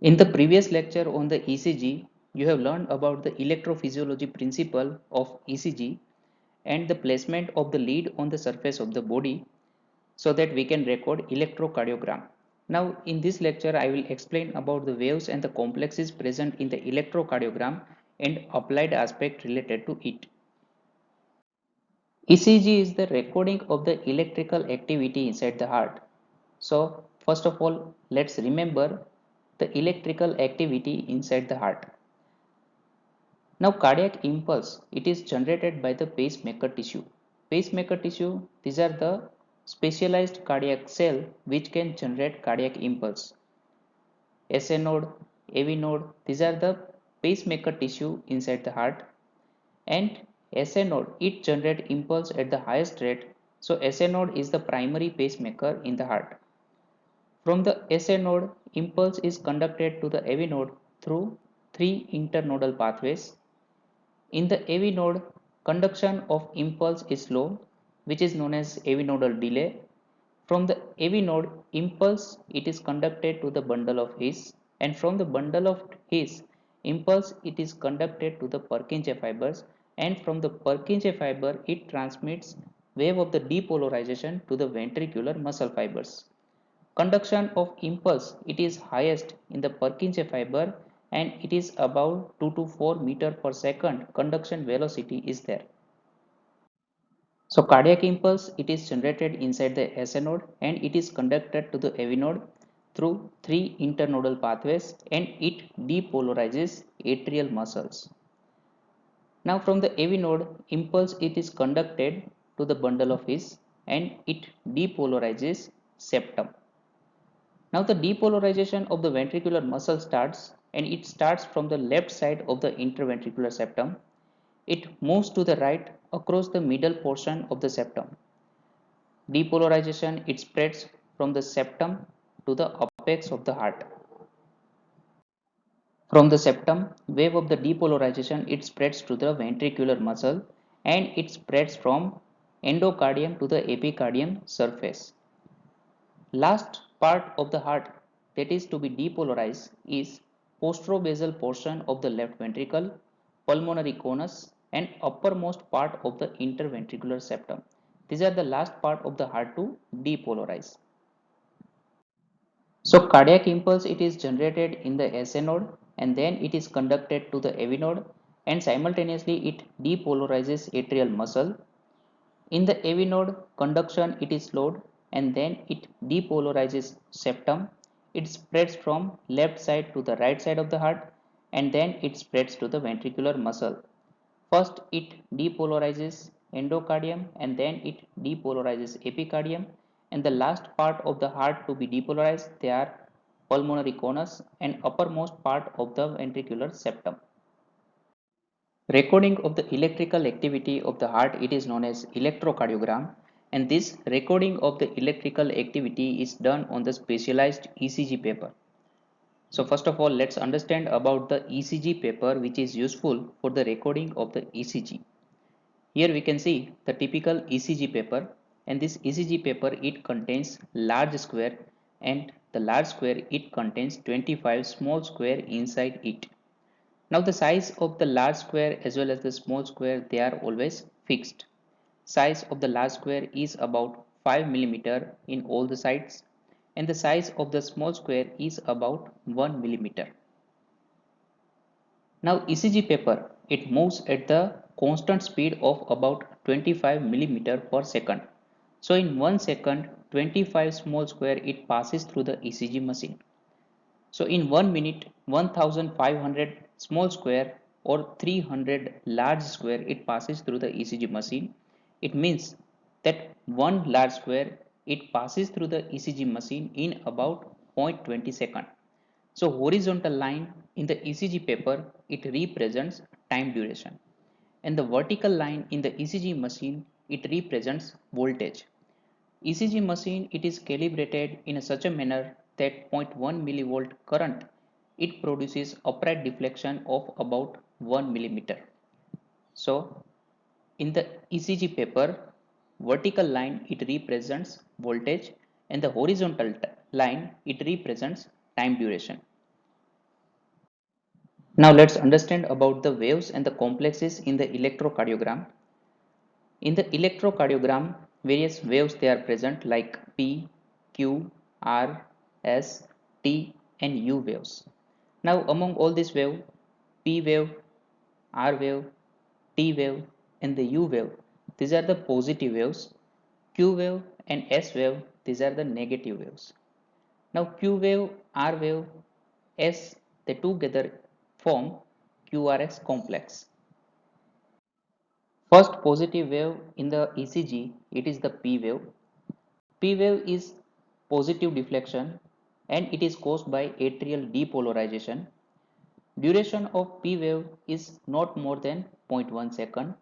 In the previous lecture on the ECG, you have learned about the electrophysiology principle of ECG and the placement of the lead on the surface of the body so that we can record electrocardiogram. Now in this lecture I will explain about the waves and the complexes present in the electrocardiogram and applied aspect related to it. ECG is the recording of the electrical activity inside the heart. So first of all, let's remember the electrical activity inside the heart. Now cardiac impulse, it is generated by the pacemaker tissue. Pacemaker tissue, these are the specialized cardiac cell which can generate cardiac impulse. SA node, AV node, these are the pacemaker tissue inside the heart, and SA node, it generates impulse at the highest rate. So SA node is the primary pacemaker in the heart. From the SA node, impulse is conducted to the AV node through three internodal pathways. In the AV node, conduction of impulse is slow, which is known as AV nodal delay. From the AV node, impulse it is conducted to the bundle of His, and from the bundle of His, impulse it is conducted to the Purkinje fibers, and from the Purkinje fiber it transmits wave of the depolarization to the ventricular muscle fibers. Conduction of impulse it is highest in the Purkinje fiber and it is about 2 to 4 meter per second conduction velocity is there. So cardiac impulse it is generated inside the SA node and it is conducted to the AV node through three internodal pathways and it depolarizes atrial muscles. Now from the AV node impulse it is conducted to the bundle of His and it depolarizes septum. Now the depolarization of the ventricular muscle starts and it starts from the left side of the interventricular septum. It moves to the right across the middle portion of the septum. Depolarization it spreads from the septum to the apex of the heart. From the septum, wave of the depolarization it spreads to the ventricular muscle and it spreads from endocardium to the epicardium surface. Last part of the heart that is to be depolarized is posterobasal portion of the left ventricle, pulmonary conus and uppermost part of the interventricular septum. These are the last part of the heart to depolarize. So cardiac impulse it is generated in the SA node and then it is conducted to the AV node and simultaneously it depolarizes atrial muscle. In the AV node, conduction it is slowed and then it depolarizes septum. It spreads from left side to the right side of the heart and then it spreads to the ventricular muscle. First it depolarizes endocardium and then it depolarizes epicardium and the last part of the heart to be depolarized they are pulmonary conus and uppermost part of the ventricular septum. Recording of the electrical activity of the heart it is known as electrocardiogram and this recording of the electrical activity is done on the specialized ECG paper. So first of all let's understand about the ECG paper which is useful for the recording of the ECG. Here we can see the typical ECG paper and this ECG paper it contains large square and the large square it contains 25 small square inside it. Now the size of the large square as well as the small square they are always fixed. Size of the large square is about 5 millimeter in all the sides and the size of the small square is about 1 millimeter. Now ECG paper it moves at the constant speed of about 25 millimeter per second. So in 1 second 25 small square it passes through the ECG machine. So in 1 minute 1500 small square or 300 large square it passes through the ECG machine. It means that one large square it passes through the ECG machine in about 0.20 second. So horizontal line in the ECG paper it represents time duration and the vertical line in the ECG machine it represents voltage. ECG machine it is calibrated in such a manner that zero point 0.1 millivolt current it produces upright deflection of about 1 millimeter. So in the ECG paper vertical line it represents voltage and the horizontal line it represents time duration. Now let's understand about the waves and the complexes in the electrocardiogram. In the electrocardiogram, various waves they are present like P, Q, R, S, T and U waves. Now among all these waves, P wave, R wave, T wave and the U wave, these are the positive waves. Q wave and S wave, these are the negative waves. Now Q wave, R wave, S, they together form QRS complex. First positive wave in the ECG, it is the P wave. P wave is positive deflection and it is caused by atrial depolarization. Duration of P wave is not more than 0.1 second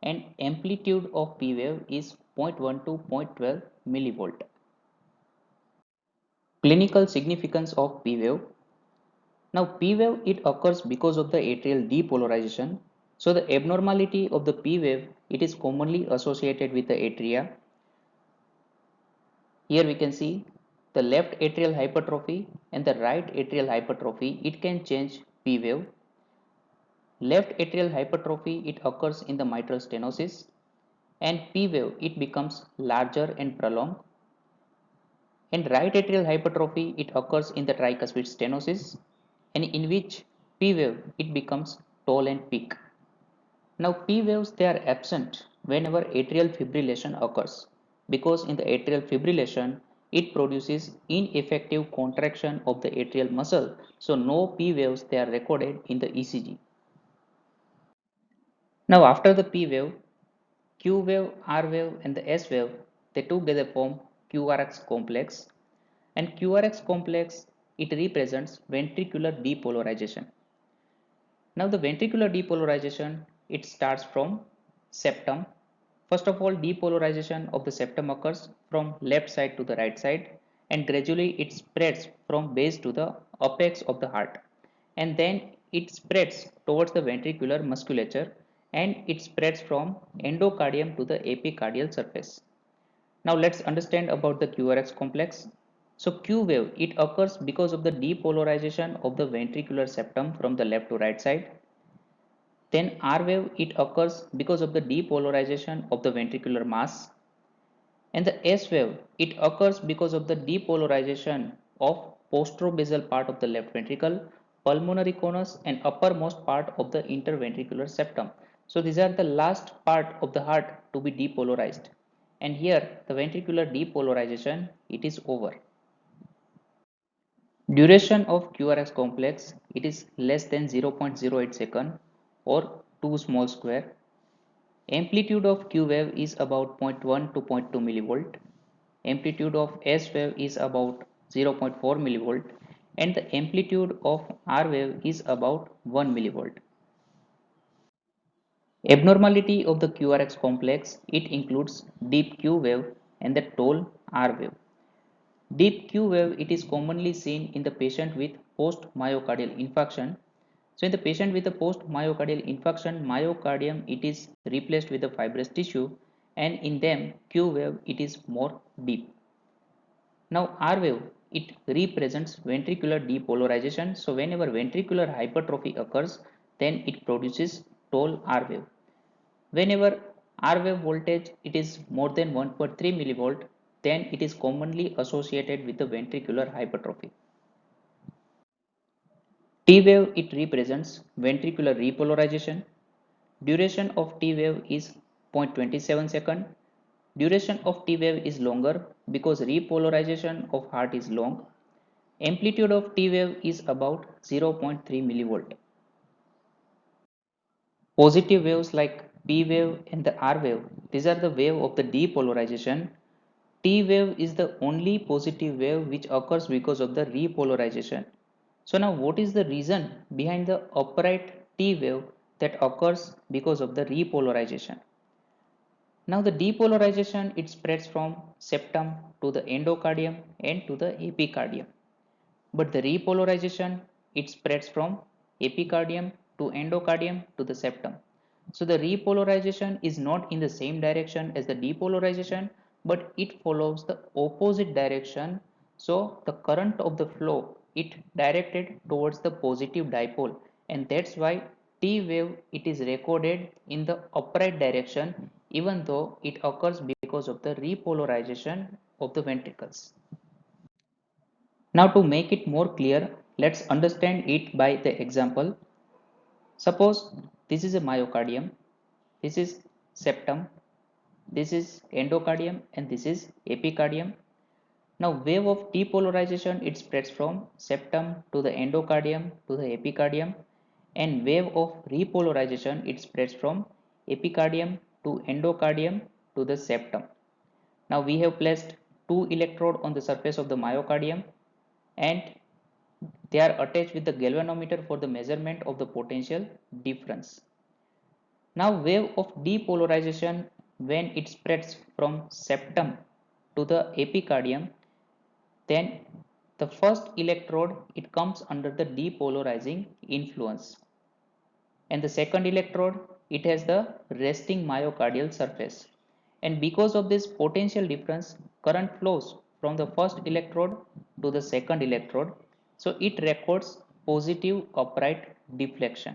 and amplitude of P wave is 0.1 to 0.12 millivolt. Clinical significance of P wave. Now P wave it occurs because of the atrial depolarization. So the abnormality of the P wave it is commonly associated with the atria. Here we can see the left atrial hypertrophy and the right atrial hypertrophy it can change P wave. Left atrial hypertrophy it occurs in the mitral stenosis and P wave it becomes larger and prolonged, and right atrial hypertrophy it occurs in the tricuspid stenosis and in which P wave it becomes tall and peak. Now P waves they are absent whenever atrial fibrillation occurs because in the atrial fibrillation it produces ineffective contraction of the atrial muscle, so no P waves they are recorded in the ECG. Now after the P wave, Q wave, R wave and the S wave they together form QRX complex, and QRX complex it represents ventricular depolarization. Now the ventricular depolarization it starts from septum. First of all, depolarization of the septum occurs from left side to the right side and gradually it spreads from base to the apex of the heart, and then it spreads towards the ventricular musculature and it spreads from endocardium to the epicardial surface. Now let's understand about the QRX complex. So Q wave it occurs because of the depolarization of the ventricular septum from the left to right side. Then R wave it occurs because of the depolarization of the ventricular mass, and the S wave it occurs because of the depolarization of posterobasal part of the left ventricle, pulmonary conus and uppermost part of the interventricular septum. So these are the last part of the heart to be depolarized, and here the ventricular depolarization it is over. Duration of QRX complex it is less than 0.08 second or 2 small square. Amplitude of Q wave is about zero point 0.1 to zero point 0.2 millivolt. Amplitude of S wave is about 0.4 millivolt and the amplitude of R wave is about 1 millivolt. Abnormality of the QRX complex it includes deep Q wave and the tall R wave. Deep Q wave it is commonly seen in the patient with post-myocardial infarction. So in the patient with a post-myocardial infarction, myocardium it is replaced with a fibrous tissue, and in them Q wave it is more deep. Now R wave it represents ventricular depolarization. So whenever ventricular hypertrophy occurs, then it produces tall R wave. Whenever R wave voltage it is more than 1.3 millivolt, then it is commonly associated with the ventricular hypertrophy. T wave it represents ventricular repolarization. Duration of T wave is 0.27 second. Duration of T wave is longer because repolarization of heart is long. Amplitude of T wave is about 0.3 millivolt. Positive waves like P wave and the R wave, these are the wave of the depolarization. T wave is the only positive wave which occurs because of the repolarization. So now what is the reason behind the upright T wave that occurs because of the repolarization? Now the depolarization it spreads from septum to the endocardium and to the epicardium. But the repolarization it spreads from epicardium to endocardium to the septum. So the repolarization is not in the same direction as the depolarization, but it follows the opposite direction. So the current of the flow it directed towards the positive dipole, and that's why T wave it is recorded in the upright direction even though it occurs because of the repolarization of the ventricles. Now to make it more clear, let's understand it by the example. Suppose this is a myocardium, this is septum, this is endocardium and this is epicardium. Now wave of depolarization it spreads from septum to the endocardium to the epicardium, and wave of repolarization it spreads from epicardium to endocardium to the septum. Now we have placed two electrodes on the surface of the myocardium and they are attached with the galvanometer for the measurement of the potential difference. Now wave of depolarization when it spreads from septum to the epicardium, then the first electrode it comes under the depolarizing influence, and the second electrode it has the resting myocardial surface, and because of this potential difference current flows from the first electrode to the second electrode, so it records positive upright deflection.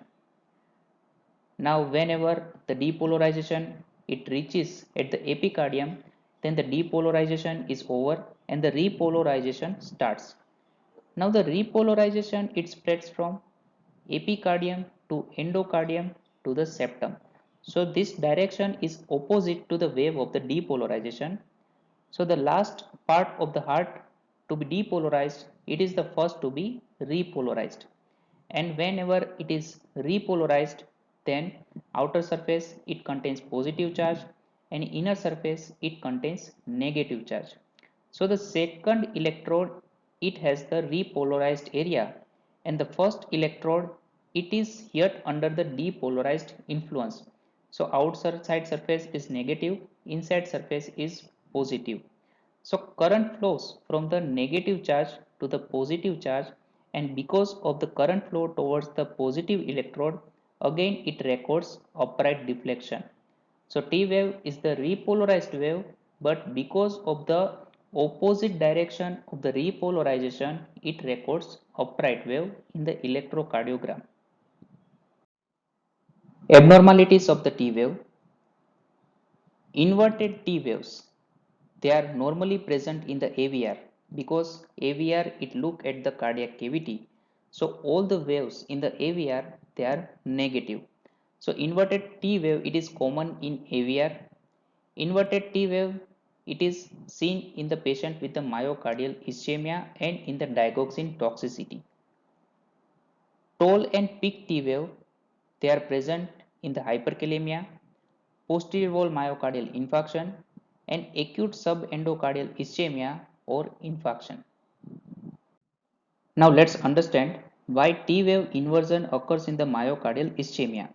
Now whenever the depolarization it reaches at the epicardium, then the depolarization is over and the repolarization starts. Now the repolarization it spreads from epicardium to endocardium to the septum. So this direction is opposite to the wave of the depolarization. So the last part of the heart to be depolarized, it is the first to be repolarized. And whenever it is repolarized, then outer surface it contains positive charge and inner surface it contains negative charge. So the second electrode it has the repolarized area, and the first electrode it is yet under the depolarized influence. So outside surface is negative, inside surface is positive. So current flows from the negative charge to the positive charge, and because of the current flow towards the positive electrode, again it records upright deflection. So T wave is the repolarized wave, but because of the opposite direction of the repolarization, it records upright wave in the electrocardiogram. Abnormalities of the T wave. Inverted T waves. They are normally present in the AVR because AVR it look at the cardiac cavity. So all the waves in the AVR they are negative. So inverted T wave it is common in AVR. Inverted T wave it is seen in the patient with the myocardial ischemia and in the digoxin toxicity. Tall and peak T wave they are present in the hyperkalemia, posterior wall myocardial infarction, and acute subendocardial ischemia or infarction. Now let's understand why T wave inversion occurs in the myocardial ischemia.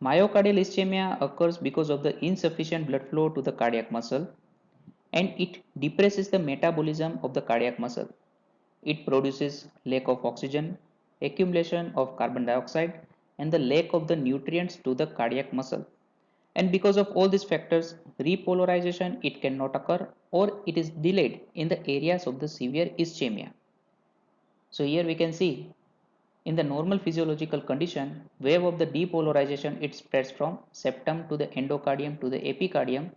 Myocardial ischemia occurs because of the insufficient blood flow to the cardiac muscle, and it depresses the metabolism of the cardiac muscle. It produces lack of oxygen, accumulation of carbon dioxide, and the lack of the nutrients to the cardiac muscle. And because of all these factors, repolarization it cannot occur or it is delayed in the areas of the severe ischemia. So here we can see in the normal physiological condition, wave of the depolarization it spreads from septum to the endocardium to the epicardium,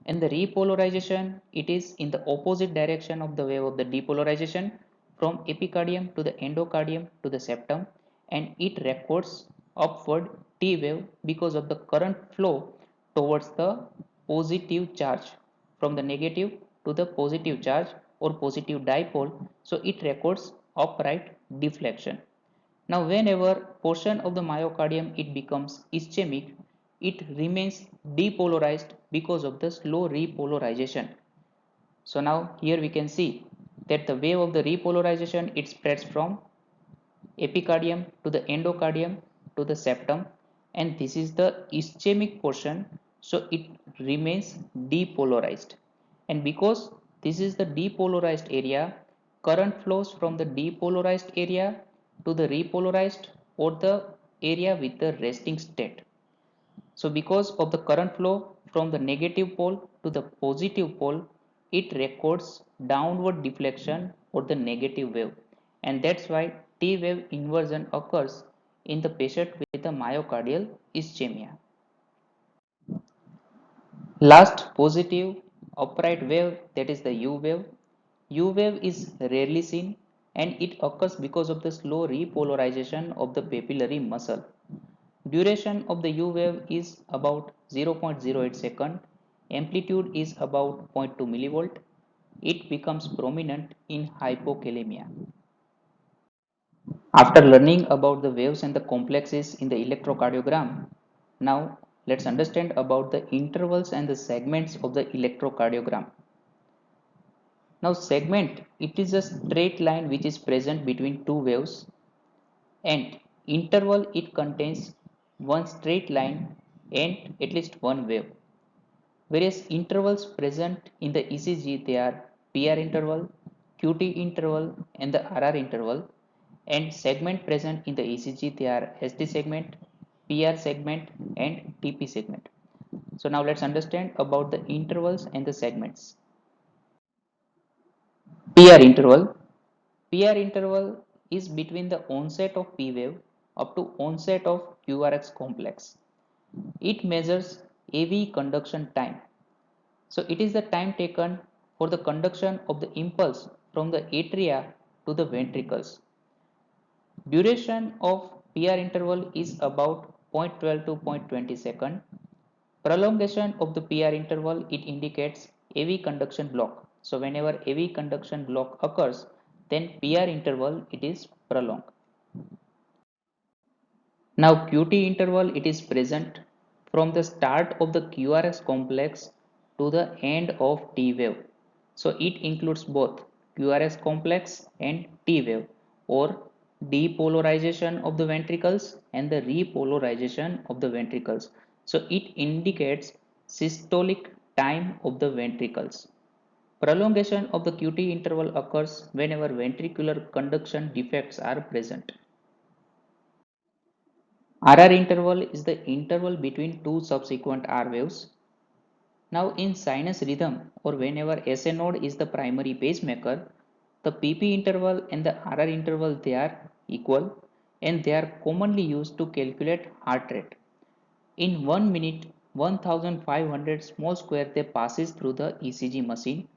and the repolarization it is in the opposite direction of the wave of the depolarization from epicardium to the endocardium to the septum, and it records upward T wave because of the current flow towards the positive charge from the negative to the positive charge or positive dipole, so it records upright deflection. Now whenever portion of the myocardium it becomes ischemic, it remains depolarized because of the slow repolarization. So now here we can see that the wave of the repolarization it spreads from epicardium to the endocardium to the septum, and this is the ischemic portion, so it remains depolarized, and because this is the depolarized area, current flows from the depolarized area to the repolarized or the area with the resting state. So because of the current flow from the negative pole to the positive pole, it records downward deflection or the negative wave. And that's why T wave inversion occurs in the patient with a myocardial ischemia. Last positive upright wave, that is the U wave. U wave is rarely seen and it occurs because of the slow repolarization of the papillary muscle. Duration of the U wave is about 0.08 second. Amplitude is about zero point 0.2 millivolt. It becomes prominent in hypokalemia. After learning about the waves and the complexes in the electrocardiogram, now let's understand about the intervals and the segments of the electrocardiogram. Now segment, it is a straight line which is present between two waves, and interval, it contains one straight line and at least one wave. Various intervals present in the ECG, they are PR interval, QT interval and the RR interval, and segment present in the ECG, they are ST segment, PR segment and TP segment. So now let's understand about the intervals and the segments. PR interval. PR interval is between the onset of P wave up to onset of QRX complex. It measures AV conduction time. So it is the time taken for the conduction of the impulse from the atria to the ventricles. Duration of PR interval is about 0.12 to 0.20 second. Prolongation of the PR interval, it indicates AV conduction block. So whenever AV conduction block occurs, then PR interval, it is prolonged. Now QT interval, it is present from the start of the QRS complex to the end of T wave. So it includes both QRS complex and T wave, or depolarization of the ventricles and the repolarization of the ventricles. So it indicates systolic time of the ventricles. Prolongation of the QT interval occurs whenever ventricular conduction defects are present. RR interval is the interval between two subsequent R waves. Now in sinus rhythm, or whenever SA node is the primary pacemaker, the PP interval and the RR interval, they are equal and they are commonly used to calculate heart rate. In 1 minute, 1500 small square they passes through the ECG machine.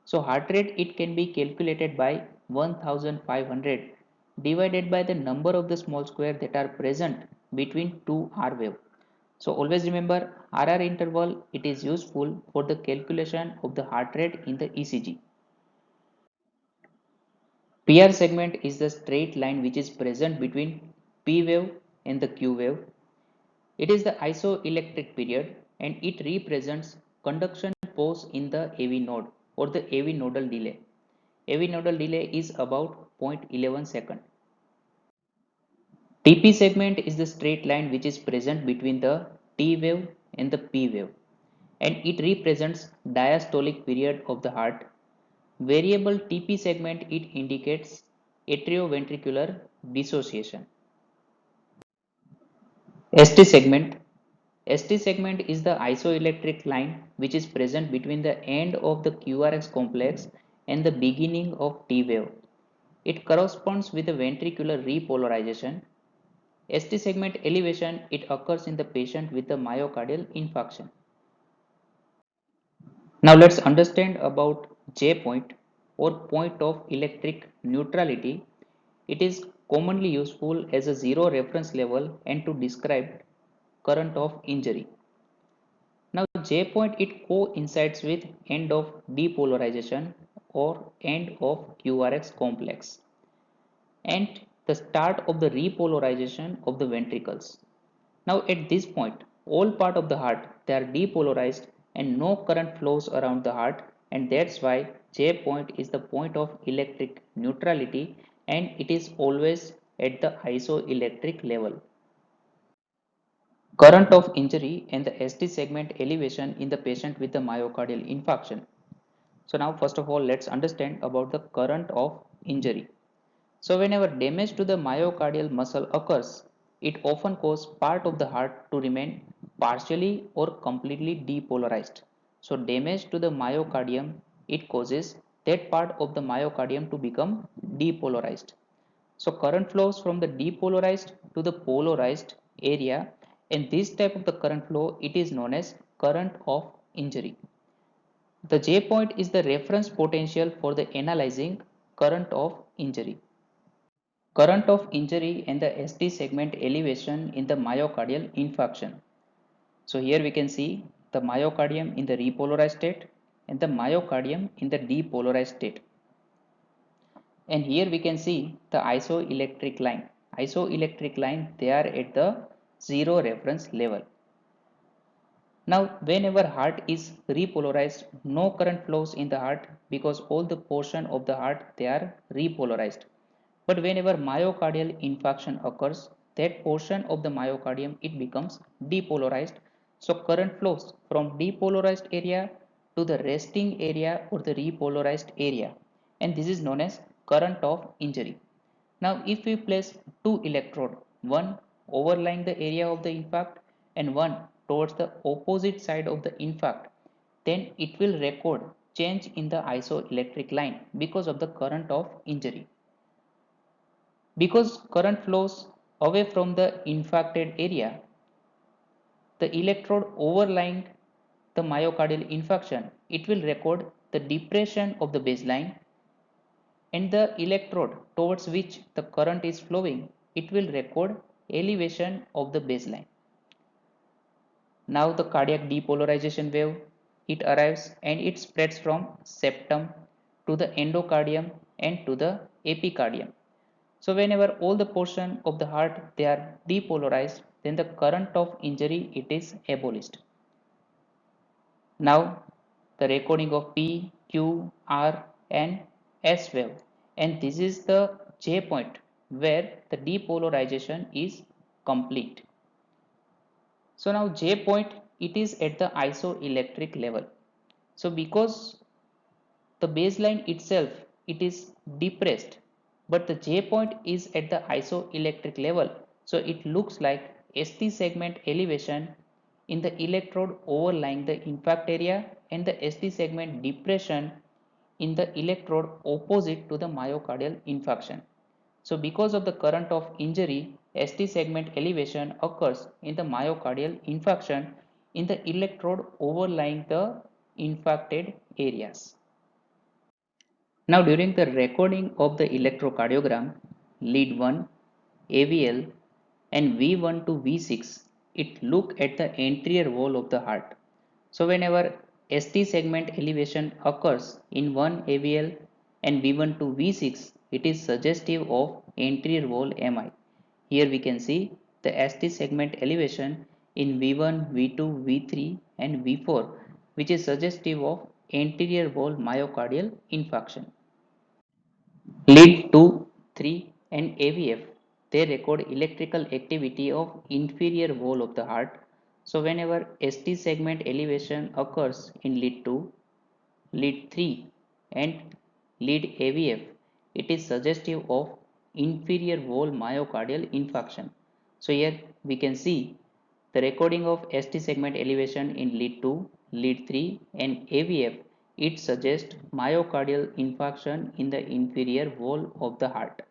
So heart rate, it can be calculated by 1500 divided by the number of the small square that are present between two R wave. So always remember, RR interval, it is useful for the calculation of the heart rate in the ECG. PR segment is the straight line which is present between P wave and the Q wave. It is the isoelectric period and it represents conduction pause in the AV node or the AV nodal delay. AV nodal delay is about 0.11 second. TP segment is the straight line which is present between the T wave and the P wave, and it represents diastolic period of the heart. Variable TP segment, it indicates atrioventricular dissociation. ST segment. ST segment is the isoelectric line which is present between the end of the QRX complex and the beginning of T wave. It corresponds with the ventricular repolarization. ST segment elevation, it occurs in the patient with a myocardial infarction. Now let's understand about J point, or point of electric neutrality. It is commonly useful as a zero reference level and to describe current of injury. Now J point, it coincides with end of depolarization or end of QRX complex and the start of the repolarization of the ventricles. Now at this point, all part of the heart, they are depolarized and no current flows around the heart, and that's why J point is the point of electric neutrality and it is always at the isoelectric level. Current of injury and the ST segment elevation in the patient with the myocardial infarction. So now first of all, let's understand about the current of injury. So whenever damage to the myocardial muscle occurs, it often causes part of the heart to remain partially or completely depolarized. So damage to the myocardium, it causes that part of the myocardium to become depolarized. So current flows from the depolarized to the polarized area, and this type of the current flow it is known as current of injury. The J point is the reference potential for the analyzing current of injury. Current of injury and the ST segment elevation in the myocardial infarction. So here we can see the myocardium in the repolarized state and the myocardium in the depolarized state. And here we can see the isoelectric line. Isoelectric line, they are at the zero reference level. Now, whenever heart is repolarized, no current flows in the heart because all the portion of the heart they are repolarized. But whenever myocardial infarction occurs, that portion of the myocardium it becomes depolarized. So current flows from depolarized area to the resting area or the repolarized area, and this is known as current of injury. Now if we place two electrode, one overlying the area of the infarct and one towards the opposite side of the infarct, then it will record change in the isoelectric line because of the current of injury. Because current flows away from the infarcted area, the electrode overlying the myocardial infarction, it will record the depression of the baseline, and the electrode towards which the current is flowing, it will record elevation of the baseline. Now the cardiac depolarization wave, it arrives and it spreads from septum to the endocardium and to the epicardium. So whenever all the portion of the heart they are depolarized, then the current of injury it is abolished. Now the recording of P, Q, R and S wave, and this is the J point where the depolarization is complete. So now J point it is at the isoelectric level. So because the baseline itself it is depressed, but the J point is at the isoelectric level, so it looks like ST segment elevation in the electrode overlying the impact area and the ST segment depression in the electrode opposite to the myocardial infarction. So because of the current of injury, ST segment elevation occurs in the myocardial infarction in the electrode overlying the infarcted areas. Now during the recording of the electrocardiogram, lead 1, AVL and V1 to V6, it look at the anterior wall of the heart. So whenever ST segment elevation occurs in one AVL and V1 to V6, it is suggestive of anterior wall MI. Here we can see the ST segment elevation in V1, V2, V3 and V4, which is suggestive of anterior wall myocardial infarction. Lead 2, 3 and AVF, they record electrical activity of inferior wall of the heart. So whenever ST segment elevation occurs in lead 2, lead 3 and lead AVF, it is suggestive of inferior wall myocardial infarction. So here we can see the recording of ST segment elevation in lead 2, lead 3 and AVF, it suggests myocardial infarction in the inferior wall of the heart.